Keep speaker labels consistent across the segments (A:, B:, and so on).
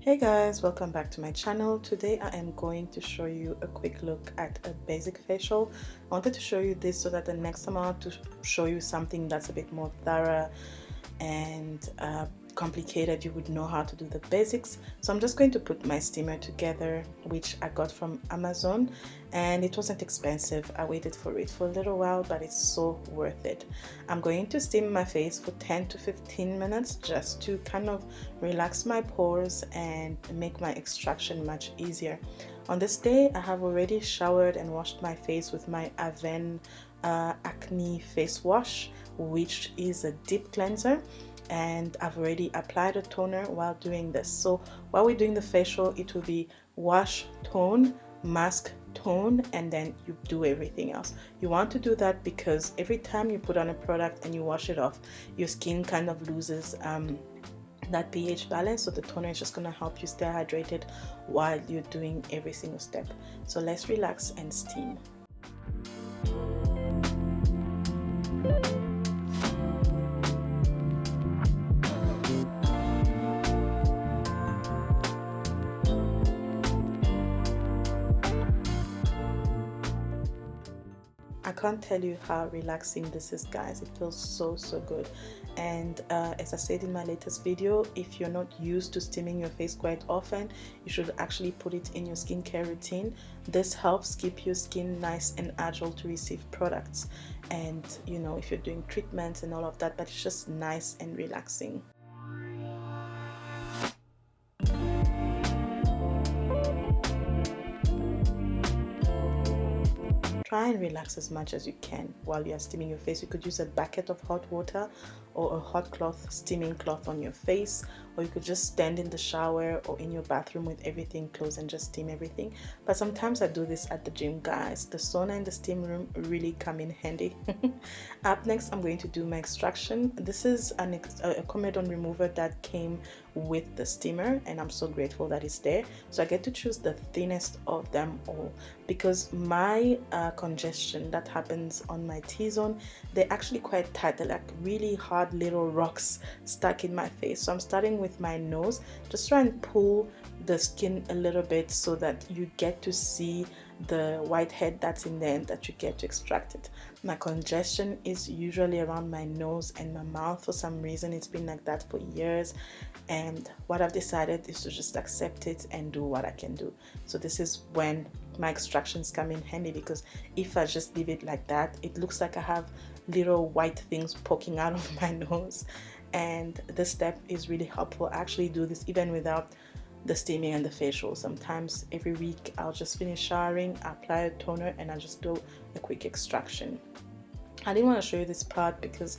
A: Hey guys, welcome back to my channel. Today I am going to show you a quick look at a basic facial. I wanted to show you this so that the next time I want to show you something that's a bit more thorough and complicated, you would know how to do the basics. So I'm just going to put my steamer together, which I got from Amazon, and it wasn't expensive. I waited for it for a little while, but it's so worth it. I'm going to steam my face for 10 to 15 minutes just to kind of relax my pores and make my extraction much easier. On this day, I have already showered and washed my face with my Avène acne face wash, which is a deep cleanser, and I've already applied a toner while doing this. So while we're doing the facial, it will be wash, tone, mask, tone, and then you do everything else. You want to do that because every time you put on a product and you wash it off, your skin kind of loses that pH balance, so the toner is just going to help you stay hydrated while you're doing every single step. So let's relax and steam. I can't tell you how relaxing this is, guys. It feels so good. And as I said in my latest video, if you're not used to steaming your face quite often, you should actually put it in your skincare routine. This helps keep your skin nice and agile to receive products, and you know, if you're doing treatments and all of that, but it's just nice and relaxing. Try and relax as much as you can while you are steaming your face. You could use a bucket of hot water or a hot cloth, steaming cloth on your face, or you could just stand in the shower or in your bathroom with everything closed and just steam everything. But sometimes I do this at the gym, guys. The sauna and the steam room really come in handy. Up next, I'm going to do my extraction. This is a comedone remover that came with the steamer, and I'm so grateful that it's there. So I get to choose the thinnest of them all because my congestion that happens on my T-zone, they're actually quite tight. They're like really hard little rocks stuck in my face. So I'm starting with my nose. Just try and pull the skin a little bit so that you get to see the white head that's in there and that you get to extract it. My congestion is usually around my nose and my mouth. For some reason, it's been like that for years, and what I've decided is to just accept it and do what I can do. So this is when my extractions come in handy, because if I just leave it like that, it looks like I have little white things poking out of my nose, and this step is really helpful. I actually do this even without the steaming and the facial. Sometimes every week I'll just finish showering, apply a toner, and I just do a quick extraction. I didn't want to show you this part because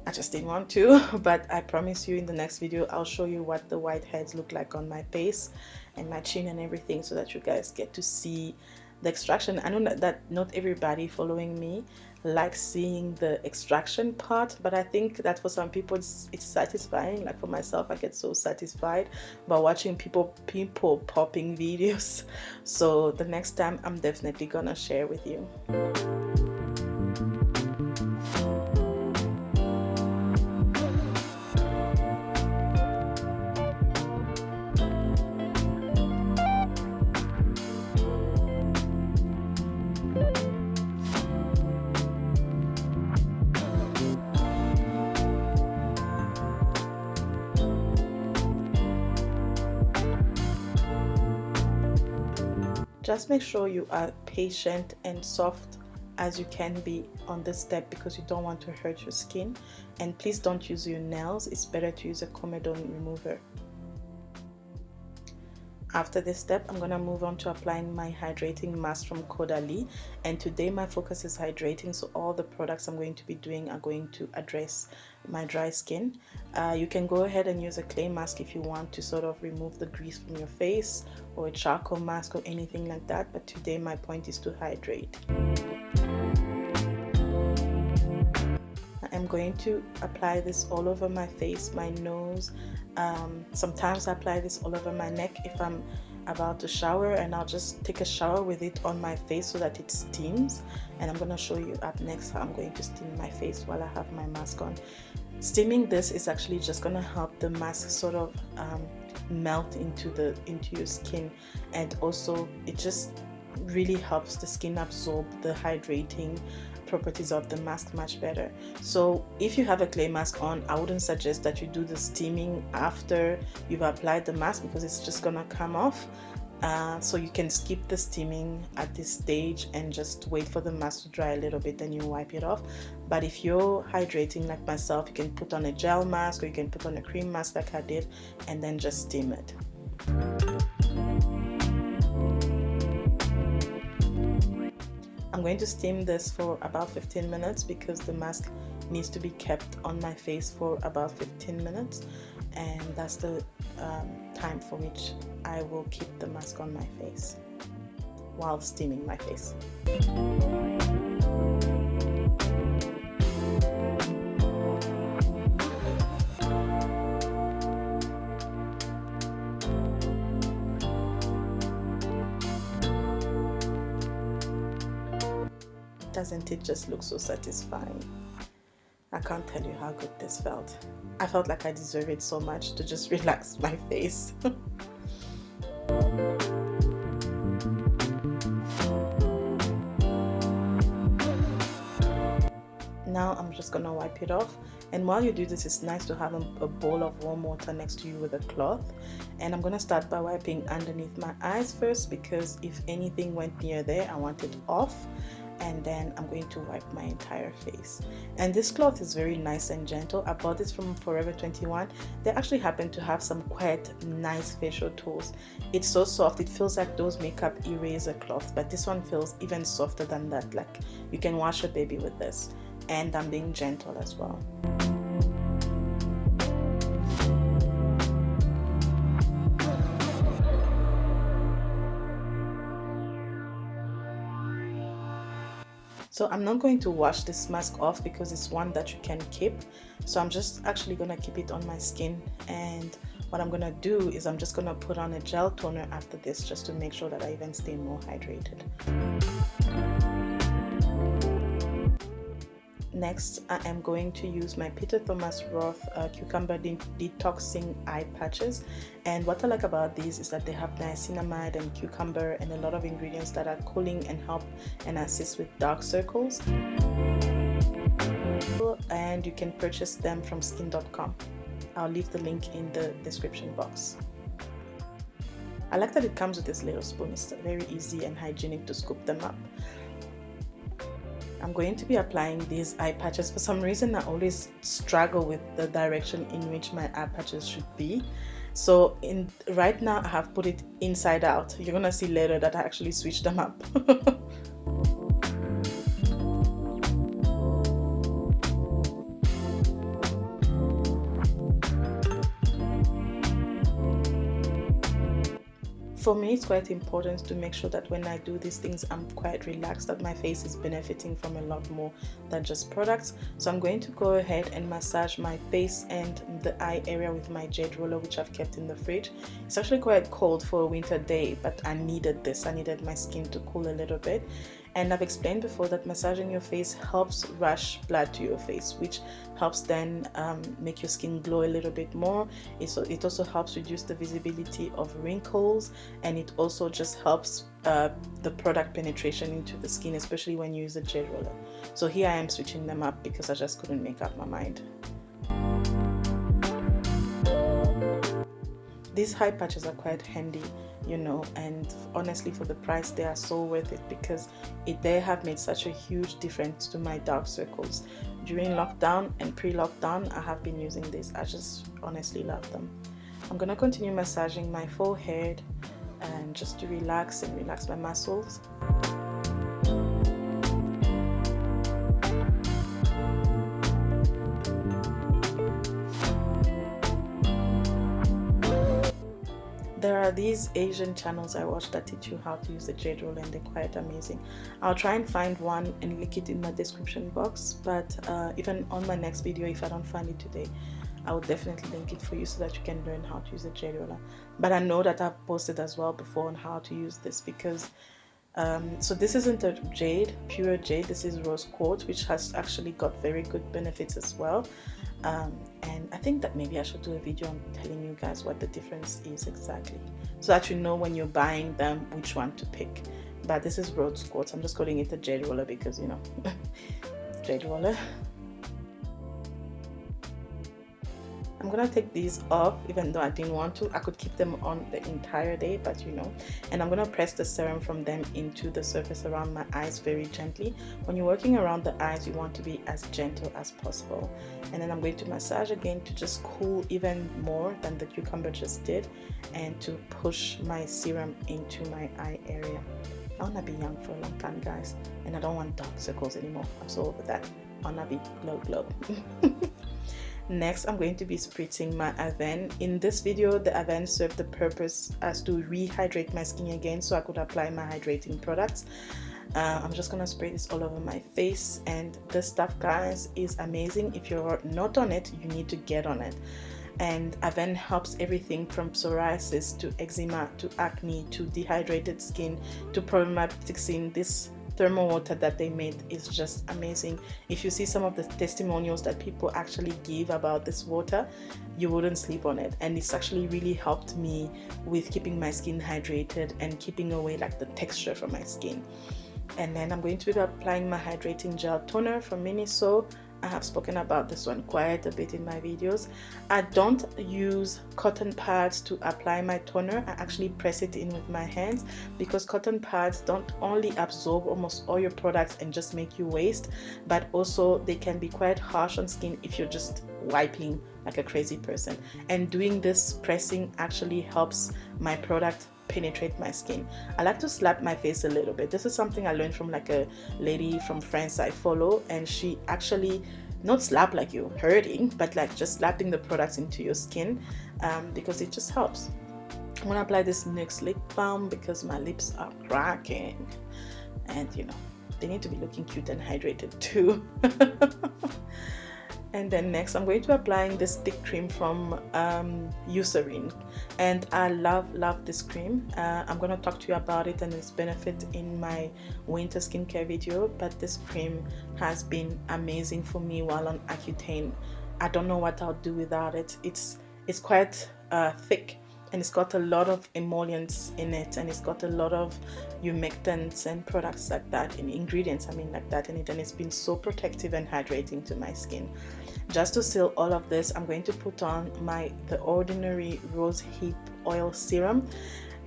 A: I just didn't want to, but I promise you in the next video I'll show you what the whiteheads look like on my face and my chin and everything, so that you guys get to see the extraction. I know that not everybody following me likes seeing the extraction part, but I think that for some people it's satisfying. Like for myself, I get so satisfied by watching people popping videos. So the next time I'm definitely gonna share with you. Just make sure you are patient and soft as you can be on this step, because you don't want to hurt your skin. And please don't use your nails. It's better to use a comedone remover. After this step, I'm going to move on to applying my hydrating mask from Caudalie, and today my focus is hydrating, so all the products I'm going to be doing are going to address my dry skin. You can go ahead and use a clay mask if you want to sort of remove the grease from your face, or a charcoal mask or anything like that, but today my point is to hydrate. I'm going to apply this all over my face, my nose. Sometimes I apply this all over my neck if I'm about to shower, and I'll just take a shower with it on my face so that it steams. And I'm going to show you up next how I'm going to steam my face while I have my mask on. Steaming this is actually just going to help the mask sort of melt into your skin, and also it just really helps the skin absorb the hydrating properties of the mask much better. So if you have a clay mask on, I wouldn't suggest that you do the steaming after you've applied the mask, because it's just gonna come off. So you can skip the steaming at this stage and just wait for the mask to dry a little bit, then you wipe it off. But if you're hydrating like myself, you can put on a gel mask, or you can put on a cream mask like I did, and then just steam it. I'm going to steam this for about 15 minutes because the mask needs to be kept on my face for about 15 minutes, and that's the time for which I will keep the mask on my face while steaming my face. Doesn't it just look so satisfying? I can't tell you how good this felt. I felt like I deserve it so much to just relax my face. Now I'm just gonna wipe it off, and while you do this, it's nice to have a bowl of warm water next to you with a cloth. And I'm gonna start by wiping underneath my eyes first, because if anything went near there, I want it off. And then I'm going to wipe my entire face. And this cloth is very nice and gentle. I bought this from Forever 21. They actually happen to have some quite nice facial tools. It's so soft, it feels like those makeup eraser cloths, but this one feels even softer than that. Like you can wash a baby with this. And I'm being gentle as well. So I'm not going to wash this mask off because it's one that you can keep. So I'm just actually gonna keep it on my skin, and what I'm gonna do is I'm just gonna put on a gel toner after this, just to make sure that I even stay more hydrated. Next, I am going to use my Peter Thomas Roth Cucumber Detoxing Eye Patches. And what I like about these is that they have niacinamide and cucumber and a lot of ingredients that are cooling and help and assist with dark circles. And you can purchase them from skin.com. I'll leave the link in the description box. I like that it comes with this little spoon. It's very easy and hygienic to scoop them up. I'm going to be applying these eye patches. For some reason, I always struggle with the direction in which my eye patches should be. So right now I have put it inside out. You're gonna see later that I actually switched them up. For me, it's quite important to make sure that when I do these things, I'm quite relaxed, that my face is benefiting from a lot more than just products. So I'm going to go ahead and massage my face and the eye area with my jade roller, which I've kept in the fridge. It's actually quite cold for a winter day, but I needed this. I needed my skin to cool a little bit. And I've explained before that massaging your face helps rush blood to your face, which helps then make your skin glow a little bit more. It also helps reduce the visibility of wrinkles, and it also just helps the product penetration into the skin, especially when you use a jade roller. So here I am switching them up because I just couldn't make up my mind. These high patches are quite handy, you know, and honestly for the price they are so worth it, because they have made such a huge difference to my dark circles. During lockdown and pre-lockdown, I have been using this. I just honestly love them. I'm gonna continue massaging my forehead and just to relax my muscles. There are these Asian channels I watch that teach you how to use the jade roller, and they're quite amazing. I'll try and find one and link it in my description box, but even on my next video, if I don't find it today, I will definitely link it for you so that you can learn how to use the jade roller. But I know that I've posted as well before on how to use this, because so this isn't a jade, pure jade, this is rose quartz, which has actually got very good benefits as well. And I think that maybe I should do a video on telling you guys what the difference is exactly, so that you know when you're buying them which one to pick. But this is Rhodes Quartz. I'm just calling it a jade roller because, you know, jade roller. I'm gonna take these off, even though I didn't want to. I could keep them on the entire day, but you know. And I'm gonna press the serum from them into the surface around my eyes very gently. When you're working around the eyes, you want to be as gentle as possible. And then I'm going to massage again to just cool even more than the cucumber just did, and to push my serum into my eye area. I wanna be young for a long time, guys, and I don't want dark circles anymore. I'm so over that. I wanna be glow. Next, I'm going to be spritzing my Aven. In this video, the Aven served the purpose as to rehydrate my skin again, so I could apply my hydrating products. I'm just gonna spray this all over my face, and this stuff, guys, is amazing. If you're not on it, you need to get on it. And Aven helps everything from psoriasis to eczema to acne to dehydrated skin to problematic skin. This thermal water that they made is just amazing. If you see some of the testimonials that people actually give about this water, you wouldn't sleep on it. And it's actually really helped me with keeping my skin hydrated and keeping away like the texture from my skin. And then I'm going to be applying my hydrating gel toner from Miniso. I have spoken about this one quite a bit in my videos. I don't use cotton pads to apply my toner. I actually press it in with my hands, because cotton pads don't only absorb almost all your products and just make you waste, but also they can be quite harsh on skin if you're just wiping like a crazy person. And doing this pressing actually helps my product penetrate my skin. I like to slap my face a little bit. This is something I learned from like a lady from France I follow, and she actually not slap like you're hurting, but like just slapping the products into your skin, because it just helps. I'm gonna apply this NYX lip balm because my lips are cracking, and you know, they need to be looking cute and hydrated too. And then next, I'm going to applying this thick cream from Eucerin, and I love this cream. I'm going to talk to you about it and its benefit in my winter skincare video, but this cream has been amazing for me while on Accutane. I don't know what I'll do without it. It's quite thick, and it's got a lot of emollients in it, and it's got a lot of humectants and products like that, and ingredients like that in it, and it's been so protective and hydrating to my skin. Just to seal all of this, I'm going to put on the Ordinary Rose Hip Oil Serum,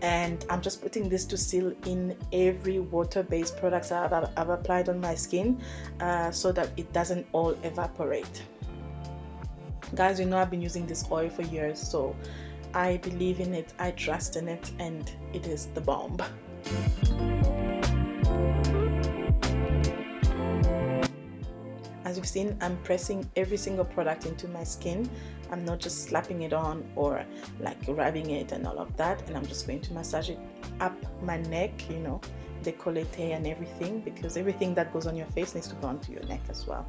A: and I'm just putting this to seal in every water-based products I've applied on my skin, so that it doesn't all evaporate. Guys, you know I've been using this oil for years, so I believe in it, I trust in it, and it is the bomb. As you've seen, I'm pressing every single product into my skin. I'm not just slapping it on or like rubbing it and all of that, and I'm just going to massage it up my neck, you know, décolleté and everything, because everything that goes on your face needs to go onto your neck as well.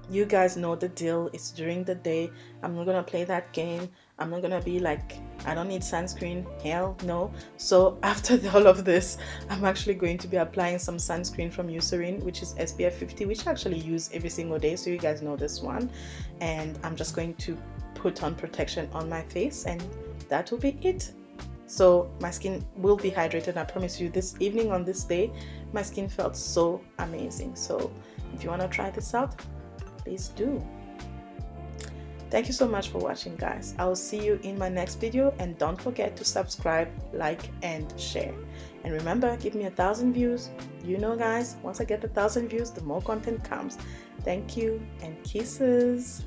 A: You guys know the deal. It's during the day. I'm not gonna play that game. I'm not gonna be like, I don't need sunscreen. Hell no. So after all of this, I'm actually going to be applying some sunscreen from Eucerin, which is SPF 50, which I actually use every single day, so you guys know this one. And I'm just going to put on protection on my face, and that will be it. So my skin will be hydrated. I promise you, this evening on this day, my skin felt so amazing. So if you want to try this out, please do. Thank you so much for watching, guys. I will see you in my next video, and don't forget to subscribe, like, and share. And remember, give me 1,000 views. You know, guys, once I get 1,000 views, the more content comes. Thank you, and kisses.